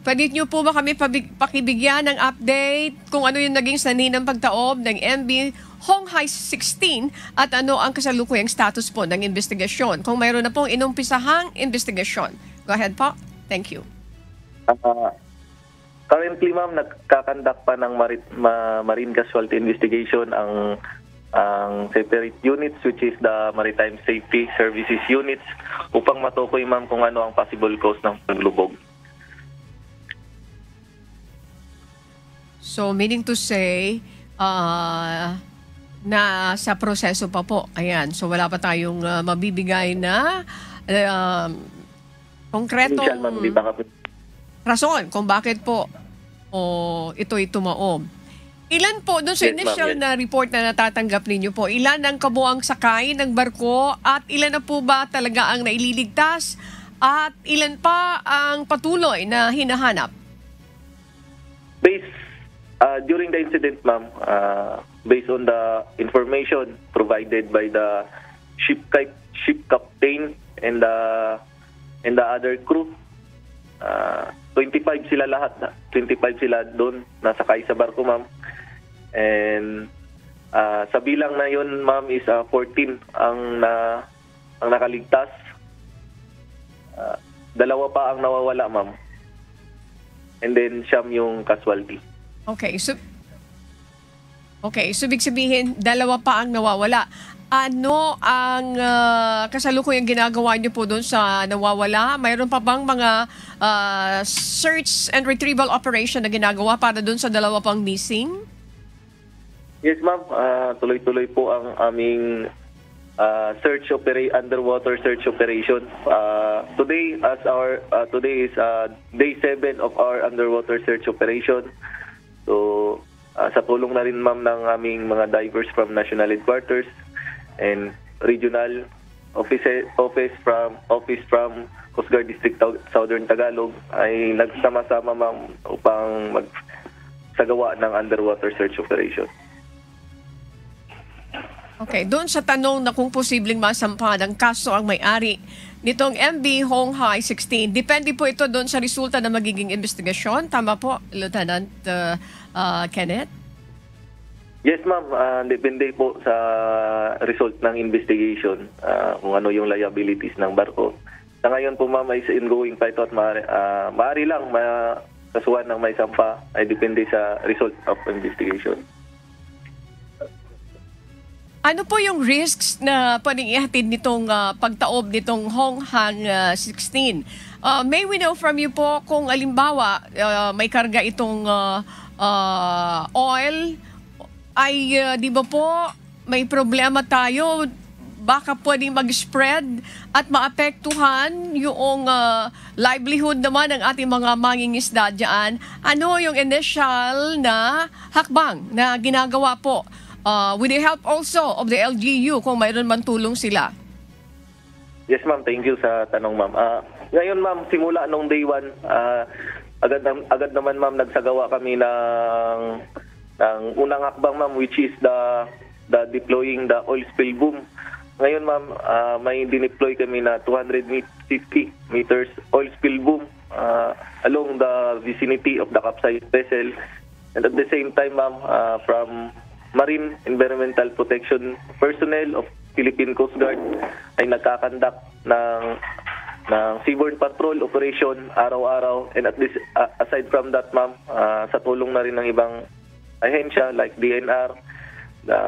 Pwede niyo po ba kami pakibigyan ng update kung ano yung naging saninang pagtaob ng MV Honghai 16 at ano ang kasalukuyang status po ng investigasyon? Kung mayroon na pong inumpisahang investigasyon. Go ahead po. Thank you. Currently, ma'am, nagkakandak pa ng marine casualty investigation ang separate units, which is the Maritime Safety Services units, upang matukoy, ma'am, kung ano ang possible cause ng paglubog. So, meaning to say, na sa proseso pa po. Ayan. So, wala pa tayong mabibigay na konkretong Initial, ma'am, di ba rason kung bakit po ito'y tumaob. Ilan po, doon sa Yes, initial ma'am, yes. na report na natatanggap ninyo po, ilan ang kabuang sakay ng barko at ilan na po ba talaga ang naililigtas at ilan pa ang patuloy na hinahanap? During the incident, ma'am, based on the information provided by the ship captain and the other crew, 25 sila lahat. 25 sila doon nasakay sa barko, ma'am. And sa bilang na yun, ma'am, is 14 ang nakaligtas. Dalawa pa ang nawawala, ma'am. And then siyam yung casualty. Okay, so ibig sabihin, dalawa pa ang nawawala. Ano ang kasalukuyang ginagawa niyo po doon sa nawawala? Mayroon pa bang mga search and retrieval operation na ginagawa para doon sa dalawa pang missing? Yes, ma'am. Tuloy-tuloy po ang aming underwater search operation. Today is day 7 of our underwater search operation. So, sa tulong na rin, ma'am, ng aming mga divers from National Headquarters and regional office from Coast Guard District Southern Tagalog ay nagsama-sama, ma'am, upang magsagawa ng underwater search operation. Okay, doon sa tanong na kung posibleng masampa ng kaso ang may-ari nitong MV Honghai 16, depende po ito doon sa resulta ng magiging investigasyon. Tama po, Lieutenant Kenneth? Yes, ma'am. Depende po sa result ng investigation kung ano yung liabilities ng barko. Sa ngayon po, ma'am, is ongoing pa ito at maaari lang kasuhan ng may sampa ay depende sa result of investigation. Ano po yung risks na pwedeng ihatid nitong pagtaob nitong Honghai 16? May we know from you po kung alimbawa may karga itong oil, ay di ba po may problema tayo? Baka pwedeng mag-spread at maapektuhan yung livelihood naman ng ating mga mangingisda dyan. Ano yung initial na hakbang na ginagawa po? With the help also of the LGU kung mayroon man tulong sila. Yes, ma'am. Thank you sa tanong, ma'am. Ngayon, ma'am, simula nung day 1, agad naman, ma'am, nagsagawa kami ng unang hakbang, ma'am, which is the deploying the oil spill boom. Ngayon, ma'am, may dineploy kami na 250 meters oil spill boom along the vicinity of the capsized vessel. And at the same time, ma'am, from Marine Environmental Protection personnel of Philippine Coast Guard ay nagkakandak ng seaborne patrol operation araw-araw. And aside from that, ma'am, sa tulong na rin ng ibang ahensya like DNR, the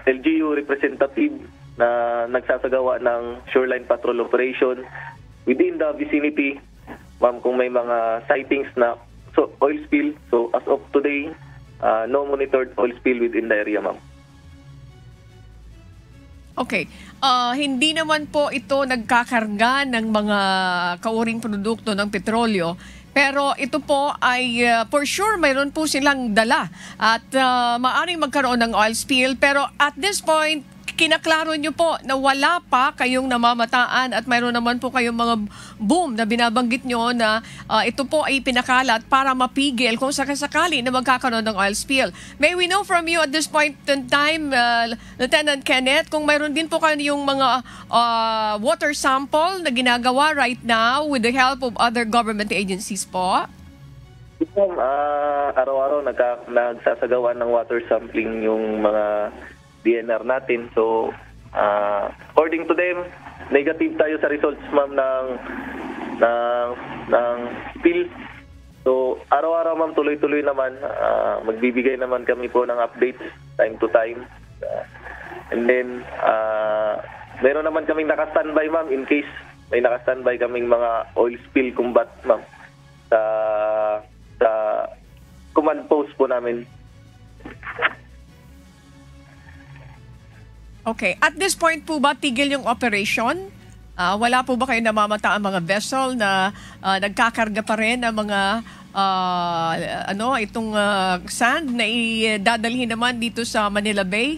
LGU representative na nagsasagawa ng shoreline patrol operation within the vicinity, ma'am, kung may mga sightings na oil spill. So as of today, no monitored oil spill within the area, ma'am. Okay. Hindi naman po ito nagkakarga ng mga kauring produkto ng petrolyo. Pero ito po ay for sure mayroon po silang dala at maaaring magkaroon ng oil spill. Pero at this point, kinaklaro nyo po na wala pa kayong namamataan at mayroon naman po kayong mga boom na binabanggit nyo na ito po ay pinakalat para mapigil kung sakasakali na magkakaroon ng oil spill. May we know from you at this point in time, Lieutenant Kenneth, kung mayroon din po kayong mga water sample na ginagawa right now with the help of other government agencies po? ma'am, araw-araw nagsasagawa ng water sampling yung mga DNR natin. So, according to them, negative tayo sa results, ma'am, ng spill. So, araw-araw, ma'am, tuloy-tuloy naman. Magbibigay naman kami po ng updates time to time. And then, meron naman kaming naka-standby, ma'am, in case may naka-standby kaming mga oil spill combat, ma'am, sa command post po namin. Okay. At this point po ba, tigil yung operation? Wala po ba kayo namamata ang mga vessel na nagkakarga pa rin ng mga itong sand na idadalhin naman dito sa Manila Bay?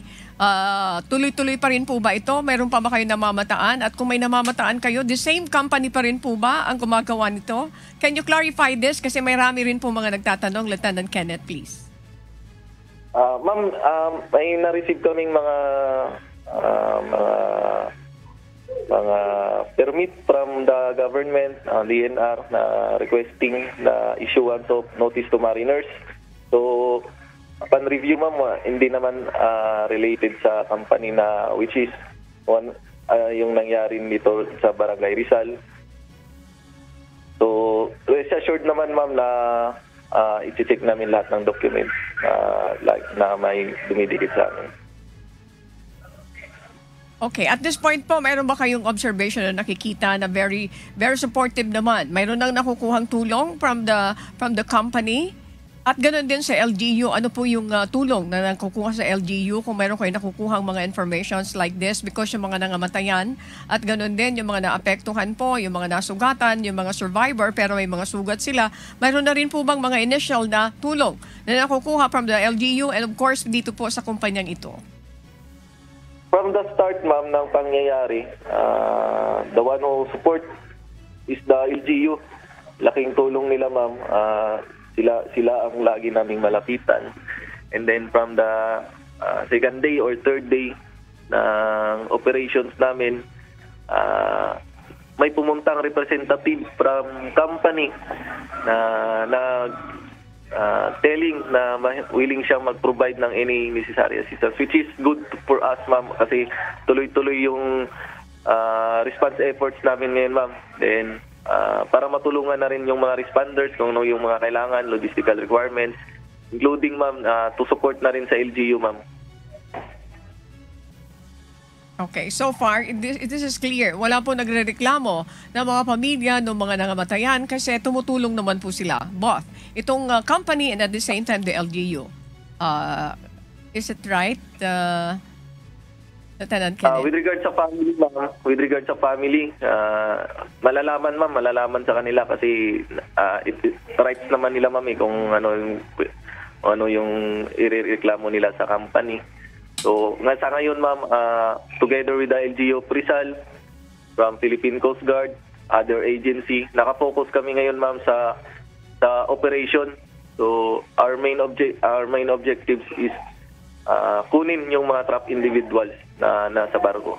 Tuloy-tuloy pa rin po ba ito? Meron pa ba kayo namamataan? At kung may namamataan kayo, the same company pa rin po ba ang gumagawa nito? Can you clarify this? Kasi may rami rin po mga nagtatanong. Lieutenant Kenneth, please. Ma'am, may na-receive kaming mga permit from the government, DNR, na requesting na issuance of notice to mariners. So, upon review, ma'am, hindi naman related sa company na which is yung nangyari dito sa Barangay Rizal. So, rest assured naman, ma'am, na i-check namin lahat ng documents na may dumidikit sa amin. Okay, at this point po, mayroon ba kayong observation na nakikita na very very supportive naman? Mayroon nang nakukuhang tulong from the company? At ganoon din sa LGU, ano po yung tulong na nakukuha sa LGU kung mayroon kayo nakukuhang mga informations like this because yung mga nangamatayan at ganoon din yung mga naapektuhan po, yung mga nasugatan, yung mga survivor pero may mga sugat sila. Mayroon na rin po bang mga initial na tulong na nakukuha from the LGU and of course dito po sa kumpanyang ito? From the start, ma'am, ng pangyayari, the one who support is the LGU. Laking tulong nila, ma'am. Sila ang lagi naming malapitan. And then from the second day or third day ng operations namin, may pumuntang representative from company na telling na willing siyang mag-provide ng any necessary assistance, which is good for us, ma'am, kasi tuloy-tuloy yung response efforts namin ngayon, ma'am. Then, para matulungan na rin yung mga responders kung ano yung mga kailangan, logistical requirements, including, ma'am, to support na rin sa LGU, ma'am. Okay, so far, this is clear. Wala po nagrereklamo ng mga pamilya ng mga nangamatayan kasi tumutulong naman po sila. Both, itong company and at the same time the LGU. Is it right, Lieutenant Kenneth? With regard sa family, ma'am, malalaman sa kanila kasi rights naman nila, ma'am, kung ano yung irereklamo nila sa company. So, sa ngayon, ma'am, together with the LGU of Rizal, from Philippine Coast Guard, other agency, nakafocus kami ngayon, ma'am, sa operation. So, our main objectives is kunin yung mga trapped individuals na nasa barko.